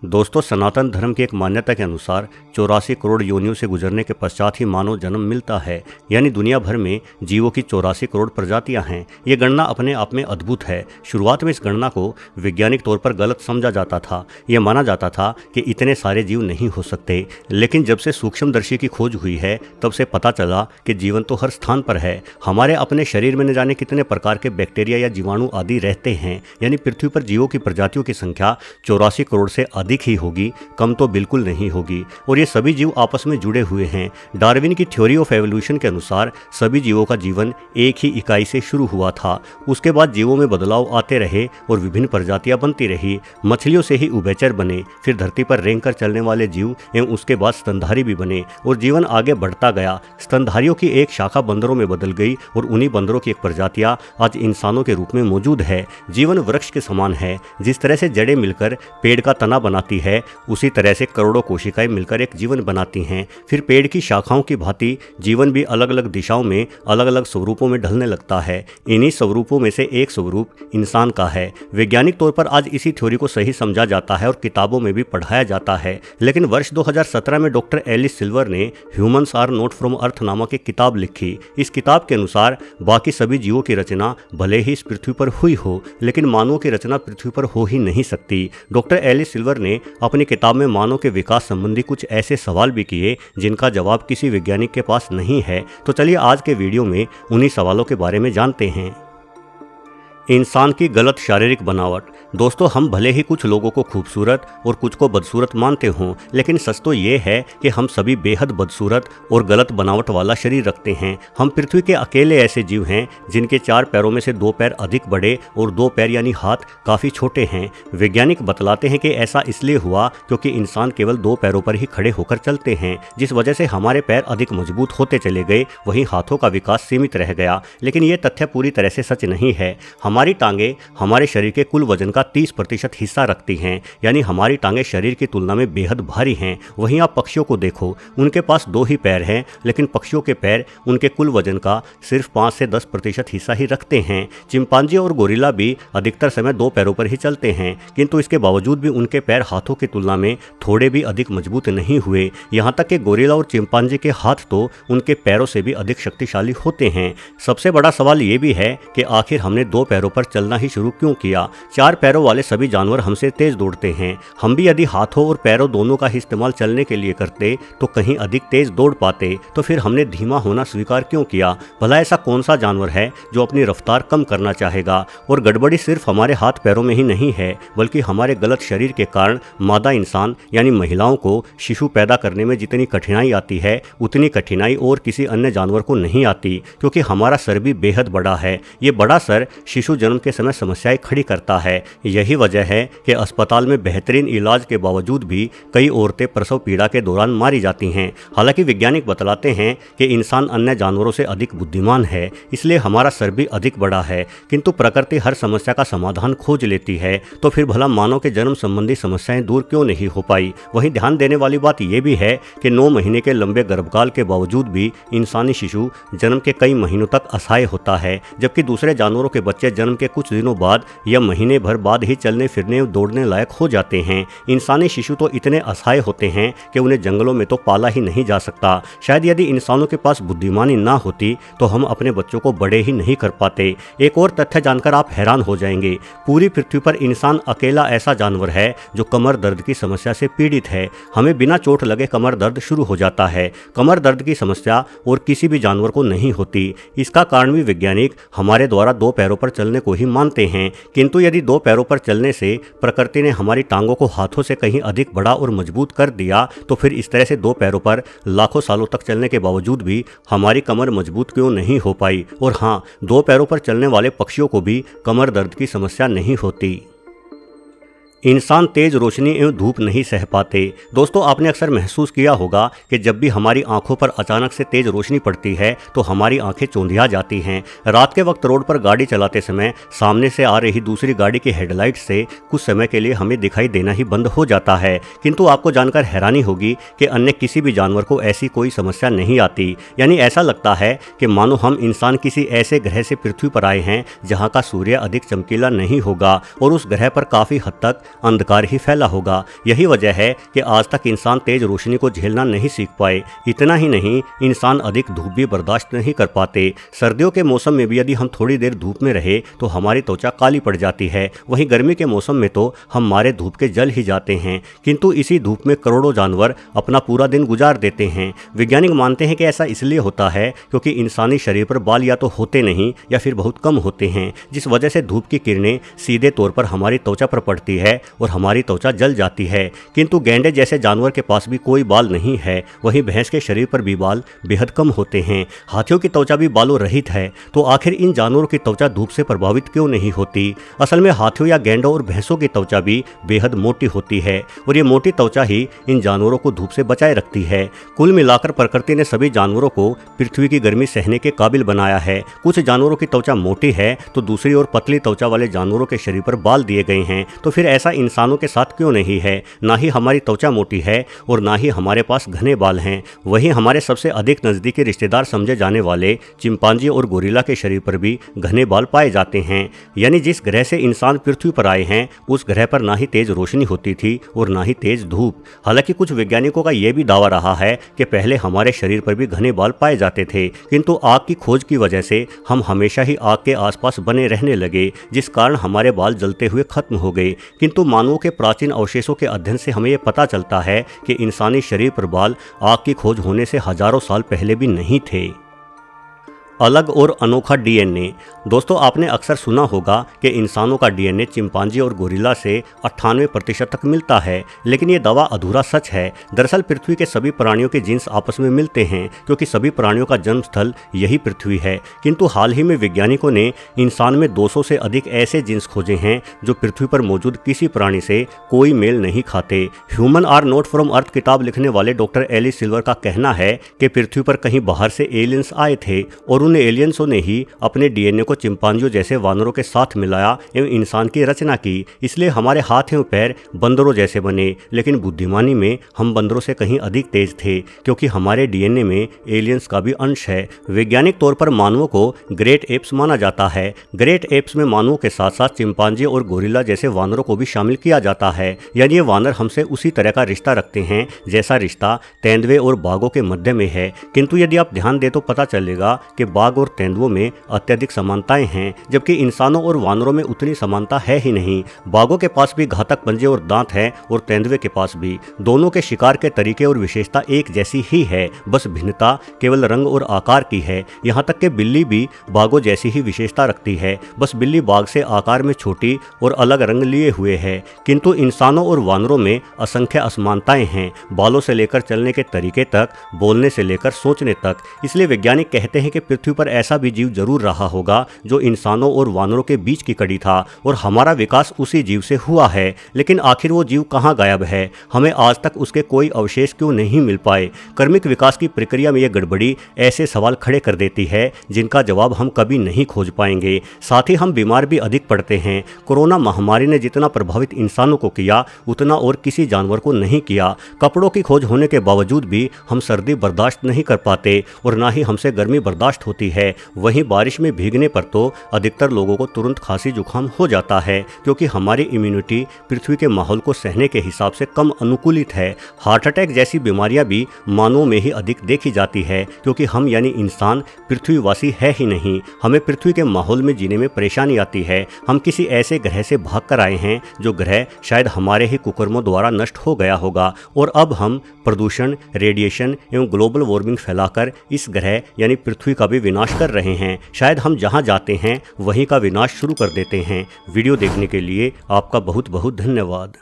दोस्तों, सनातन धर्म की एक मान्यता के अनुसार 84 करोड़ योनियों से गुजरने के पश्चात ही मानव जन्म मिलता है। यानी दुनिया भर में जीवों की 84 करोड़ प्रजातियां हैं। ये गणना अपने आप में अद्भुत है। शुरुआत में इस गणना को वैज्ञानिक तौर पर गलत समझा जाता था। यह माना जाता था कि इतने सारे जीव नहीं हो सकते, लेकिन जब से सूक्ष्मदर्शी की खोज हुई है तब से पता चला कि जीवन तो हर स्थान पर है। हमारे अपने शरीर में न जाने कितने प्रकार के बैक्टीरिया या जीवाणु आदि रहते हैं। यानी पृथ्वी पर जीवों की प्रजातियों की संख्या 84 करोड़ से अधिक ही होगी, कम तो बिल्कुल नहीं होगी। और ये सभी जीव आपस में जुड़े हुए हैं। डार्विन की थ्योरी ऑफ एवोल्यूशन के अनुसार सभी जीवों का जीवन एक ही इकाई से शुरू हुआ था। उसके बाद जीवों में बदलाव आते रहे और विभिन्न प्रजातियां बनती रही। मछलियों से ही उभयचर बने, फिर धरती पर रेंग कर चलने वाले जीव एवं उसके बाद स्तनधारी भी बने और जीवन आगे बढ़ता गया। स्तनधारियों की एक शाखा बंदरों में बदल गई और उन्हीं बंदरों की एक प्रजातियां आज इंसानों के रूप में मौजूद है। जीवन वृक्ष के समान है। जिस तरह से जड़ें मिलकर पेड़ का तना बनाती है, उसी तरह से करोड़ों कोशिकाएं मिलकर एक जीवन बनाती हैं। फिर पेड़ की शाखाओं की भांति जीवन भी अलग अलग दिशाओं में अलग अलग स्वरूपों में ढलने लगता है। इन्हीं स्वरूपों में से एक स्वरूप इंसान का है। वैज्ञानिक तौर पर आज इसी थ्योरी को सही समझा जाता है और किताबों में भी पढ़ाया जाता है। लेकिन वर्ष 2017 में डॉक्टर एलिस सिल्वर ने ह्यूमन्स आर नॉट फ्रॉम अर्थ नामक एक किताब लिखी। इस किताब के अनुसार बाकी सभी जीवों की रचना भले ही इस पृथ्वी पर हुई हो, लेकिन मानवों की रचना पृथ्वी पर हो ही नहीं सकती। डॉक्टर एलिस सिल्वर ने अपनी किताब में मानव के विकास संबंधी कुछ ऐसे सवाल भी किए जिनका जवाब किसी वैज्ञानिक के पास नहीं है। तो चलिए आज के वीडियो में उन्हीं सवालों के बारे में जानते हैं। इंसान की गलत शारीरिक बनावट। दोस्तों, हम भले ही कुछ लोगों को खूबसूरत और कुछ को बदसूरत मानते हों, लेकिन सच तो ये है कि हम सभी बेहद बदसूरत और गलत बनावट वाला शरीर रखते हैं। हम पृथ्वी के अकेले ऐसे जीव हैं जिनके 4 पैरों में से 2 पैर अधिक बड़े और 2 पैर यानी हाथ काफ़ी छोटे हैं। वैज्ञानिक बतलाते हैं कि ऐसा इसलिए हुआ क्योंकि इंसान केवल 2 पैरों पर ही खड़े होकर चलते हैं, जिस वजह से हमारे पैर अधिक मजबूत होते चले गए, वहीं हाथों का विकास सीमित रह गया। लेकिन ये तथ्य पूरी तरह से सच नहीं है। हमारी टांगें हमारे शरीर के कुल वजन का 30% हिस्सा रखती हैं। यानी हमारी टांगें शरीर की तुलना में बेहद भारी हैं। वहीं आप पक्षियों को देखो, उनके पास 2 ही पैर हैं, लेकिन पक्षियों के पैर उनके कुल वजन का सिर्फ 5 से 10% हिस्सा ही रखते हैं। चिंपांजी और गोरिल्ला भी अधिकतर समय 2 पैरों पर ही चलते हैं, किंतु इसके बावजूद भी उनके पैर हाथों की तुलना में थोड़े भी अधिक मजबूत नहीं हुए। यहाँ तक कि गोरिल्ला और चिंपांजी के हाथ तो उनके पैरों से भी अधिक शक्तिशाली होते हैं। सबसे बड़ा सवाल ये भी है कि आखिर हमने 2 पैरों पर चलना ही शुरू क्यों किया। 4 पैरों वाले सभी जानवर हमसे तेज दौड़ते हैं। हम भी यदि हाथों और पैरों दोनों का ही इस्तेमाल चलने के लिए करते तो कहीं अधिक तेज दौड़ पाते। तो फिर हमने धीमा होना स्वीकार क्यों किया। भला ऐसा कौन सा जानवर है जो अपनी रफ्तार कम करना चाहेगा। और गड़बड़ी सिर्फ हमारे हाथ पैरों में ही नहीं है, बल्कि हमारे गलत शरीर के कारण मादा इंसान यानी महिलाओं को शिशु पैदा करने में जितनी कठिनाई आती है, उतनी कठिनाई और किसी अन्य जानवर को नहीं आती, क्योंकि हमारा सर भी बेहद बड़ा है। ये बड़ा सर शिशु जन्म के समय समस्याएं खड़ी करता है। यही वजह है कि अस्पताल में बेहतरीन इलाज के बावजूद भी कई औरतें प्रसव पीड़ा के दौरान मारी जाती हैं। हालांकि वैज्ञानिक बतलाते हैं कि इंसान अन्य जानवरों से अधिक बुद्धिमान है, इसलिए हमारा सर भी अधिक बड़ा है। किंतु प्रकृति हर समस्या का समाधान खोज लेती है, तो फिर भला मानव के जन्म संबंधी समस्याएं दूर क्यों नहीं हो पाई। वहीं ध्यान देने वाली बात यह भी है कि 9 महीने के लंबे गर्भकाल के बावजूद भी इंसानी शिशु जन्म के कई महीनों तक असहाय होता है, जबकि दूसरे जानवरों के बच्चे जन्म के कुछ दिनों बाद या महीने भर बाद ही चलने फिरने और दौड़ने लायक हो जाते हैं। इंसानी शिशु तो इतने असहाय होते हैं कि उन्हें जंगलों में तो पाला ही नहीं जा सकता। शायद यदि इंसानों के पास बुद्धिमानी ना होती तो हम अपने बच्चों को बड़े ही नहीं कर पाते। एक और तथ्य जानकर आप हैरान हो जाएंगे। पूरी पृथ्वी पर इंसान अकेला ऐसा जानवर है जो कमर दर्द की समस्या से पीड़ित है। हमें बिना चोट लगे कमर दर्द शुरू हो जाता है। कमर दर्द की समस्या और किसी भी जानवर को नहीं होती। इसका कारण भी वैज्ञानिक हमारे द्वारा 2 पैरों पर चलने को ही मानते हैं। किंतु यदि 2 पैरों पर चलने से प्रकृति ने हमारी टांगों को हाथों से कहीं अधिक बड़ा और मजबूत कर दिया, तो फिर इस तरह से 2 पैरों पर लाखों सालों तक चलने के बावजूद भी हमारी कमर मजबूत क्यों नहीं हो पाई। और हाँ, 2 पैरों पर चलने वाले पक्षियों को भी कमर दर्द की समस्या नहीं होती। इंसान तेज रोशनी एवं धूप नहीं सह पाते। दोस्तों, आपने अक्सर महसूस किया होगा कि जब भी हमारी आंखों पर अचानक से तेज रोशनी पड़ती है तो हमारी आंखें चौंधिया जाती हैं। रात के वक्त रोड पर गाड़ी चलाते समय सामने से आ रही दूसरी गाड़ी की हेडलाइट से कुछ समय के लिए हमें दिखाई देना ही बंद हो जाता है। किंतु आपको जानकर हैरानी होगी कि अन्य किसी भी जानवर को ऐसी कोई समस्या नहीं आती। यानी ऐसा लगता है कि मानो हम इंसान किसी ऐसे ग्रह से पृथ्वी पर आए हैं जहाँ का सूर्य अधिक चमकीला नहीं होगा और उस ग्रह पर काफ़ी हद तक अंधकार ही फैला होगा। यही वजह है कि आज तक इंसान तेज रोशनी को झेलना नहीं सीख पाए। इतना ही नहीं, इंसान अधिक धूप भी बर्दाश्त नहीं कर पाते। सर्दियों के मौसम में भी यदि हम थोड़ी देर धूप में रहे तो हमारी त्वचा काली पड़ जाती है। वहीं गर्मी के मौसम में तो हम मारे धूप के जल ही जाते हैं। किंतु इसी धूप में करोड़ों जानवर अपना पूरा दिन गुजार देते हैं। वैज्ञानिक मानते हैं कि ऐसा इसलिए होता है क्योंकि इंसानी शरीर पर बाल या तो होते नहीं या फिर बहुत कम होते हैं, जिस वजह से धूप की किरणें सीधे तौर पर हमारी त्वचा पर पड़ती है और हमारी त्वचा जल जाती है। किंतु गैंडे जैसे जानवर के पास भी कोई बाल नहीं है। वहीं भैंस के शरीर पर भी बाल बेहद कम होते हैं। हाथियों की त्वचा भी बालों रहित है। तो आखिर इन जानवरों की त्वचा धूप से प्रभावित क्यों नहीं होती? असल में हाथियों या गैंडों और भैंसों की त्वचा भी बेहद मोटी होती है और ये मोटी त्वचा ही इन जानवरों को धूप से बचाए रखती है। कुल मिलाकर प्रकृति ने सभी जानवरों को पृथ्वी की गर्मी सहने के काबिल बनाया है। कुछ जानवरों की त्वचा मोटी है तो दूसरी ओर पतली त्वचा वाले जानवरों के शरीर पर बाल दिए गए हैं। तो फिर ऐसा इंसानों के साथ क्यों नहीं है? ना ही हमारी त्वचा मोटी है और ना ही हमारे पास घने बाल हैं। वहीं हमारे सबसे अधिक नज़दीकी रिश्तेदार समझे जाने वाले चिंपांजी और गोरिल्ला के शरीर पर भी घने बाल पाए जाते हैं। यानी जिस ग्रह से इंसान पृथ्वी पर आए हैं उस ग्रह पर ना ही तेज रोशनी होती थी और ना ही तेज धूप। हालांकि कुछ वैज्ञानिकों का यह भी दावा रहा है कि पहले हमारे शरीर पर भी घने बाल पाए जाते थे, किंतु आग की खोज की वजह से हम हमेशा ही आग के आसपास बने रहने लगे, जिस कारण हमारे बाल जलते हुए खत्म हो गए। किंतु मानवों के प्राचीन अवशेषों के अध्ययन से हमें यह पता चलता है कि इंसानी शरीर पर बाल आग की खोज होने से हजारों साल पहले भी नहीं थे। अलग और अनोखा डीएनए। दोस्तों, आपने अक्सर सुना होगा कि इंसानों का डीएनए चिंपांजी और गोरिल्ला से 98% तक मिलता है, लेकिन ये दावा अधूरा सच है। दरअसल पृथ्वी के सभी प्राणियों के जीन्स आपस में मिलते हैं क्योंकि सभी प्राणियों का जन्म स्थल यही पृथ्वी है। किंतु हाल ही में वैज्ञानिकों ने इंसान में 200 से अधिक ऐसे जीन्स खोजे हैं जो पृथ्वी पर मौजूद किसी प्राणी से कोई मेल नहीं खाते। ह्यूमन आर नॉट फ्रॉम अर्थ किताब लिखने वाले डॉक्टर एलिस सिल्वर का कहना है कि पृथ्वी पर कहीं बाहर से एलियंस आए थे और उन एलियंसों ने ही अपने डीएनए को चिंपांजियों जैसे वानरों के साथ मिलाया एवं इंसान की रचना की। इसलिए हमारे हाथ एवं पैर बंदरों जैसे बने, लेकिन बुद्धिमानी में हम बंदरों से कहीं अधिक तेज थे क्योंकि हमारे डीएनए में एलियंस का भी अंश है। वैज्ञानिक तौर पर मानवों को ग्रेट एप्स माना जाता है। ग्रेट एप्स में मानवों के साथ साथ चिंपांजी और गोरिल्ला जैसे वानरों को भी शामिल किया जाता है। यानी ये वानर हमसे उसी तरह का रिश्ता रखते हैं जैसा रिश्ता तेंदुए और बाघों के मध्य में है। किंतु यदि आप ध्यान दें तो पता चलेगा कि बाघ और तेंदुओं में अत्यधिक समानताएं हैं, जबकि इंसानों और वानरों में उतनी समानता है ही नहीं। बाघों के पास भी घातक पंजे और दांत हैं और तेंदुए के पास भी। दोनों के शिकार के तरीके और विशेषता एक जैसी ही है, बस भिन्नता केवल रंग और आकार की है। यहाँ तक कि बिल्ली भी बाघों जैसी ही विशेषता रखती है, बस बिल्ली बाघ से आकार में छोटी और अलग रंग लिए हुए है। किंतु इंसानों और वानरों में असंख्य असमानताएं हैं, बालों से लेकर चलने के तरीके तक, बोलने से लेकर सोचने तक। इसलिए वैज्ञानिक कहते हैं कि पृथ्वी पर ऐसा भी जीव जरूर रहा होगा जो इंसानों और वानरों के बीच की कड़ी था और हमारा विकास उसी जीव से हुआ है। लेकिन आखिर वो जीव कहाँ गायब है? हमें आज तक उसके कोई अवशेष क्यों नहीं मिल पाए? क्रमिक विकास की प्रक्रिया में यह गड़बड़ी ऐसे सवाल खड़े कर देती है जिनका जवाब हम कभी नहीं खोज पाएंगे। साथ ही हम बीमार भी अधिक पड़ते हैं। कोरोना महामारी ने जितना प्रभावित इंसानों को किया उतना और किसी जानवर को नहीं किया। कपड़ों की खोज होने के बावजूद भी हम सर्दी बर्दाश्त नहीं कर पाते और ना ही हमसे गर्मी बर्दाश्त होती है। वहीं बारिश में भीगने पर तो अधिकतर लोगों को तुरंत खांसी जुकाम हो जाता है क्योंकि हमारी इम्यूनिटी पृथ्वी के माहौल को सहने के हिसाब से कम अनुकूलित है। हार्ट अटैक जैसी बीमारियां भी मानवों में ही अधिक देखी जाती है क्योंकि हम यानी इंसान पृथ्वीवासी है ही नहीं। हमें पृथ्वी के माहौल में जीने में परेशानी आती है। हम किसी ऐसे ग्रह से भाग कर आए हैं जो ग्रह शायद हमारे ही कुकर्मों द्वारा नष्ट हो गया होगा और अब हम प्रदूषण, रेडिएशन एवं ग्लोबल वार्मिंग फैलाकर इस ग्रह यानी पृथ्वी का भी विनाश कर रहे हैं। शायद हम जहां जाते हैं वहीं का विनाश शुरू कर देते हैं। वीडियो देखने के लिए आपका बहुत बहुत धन्यवाद।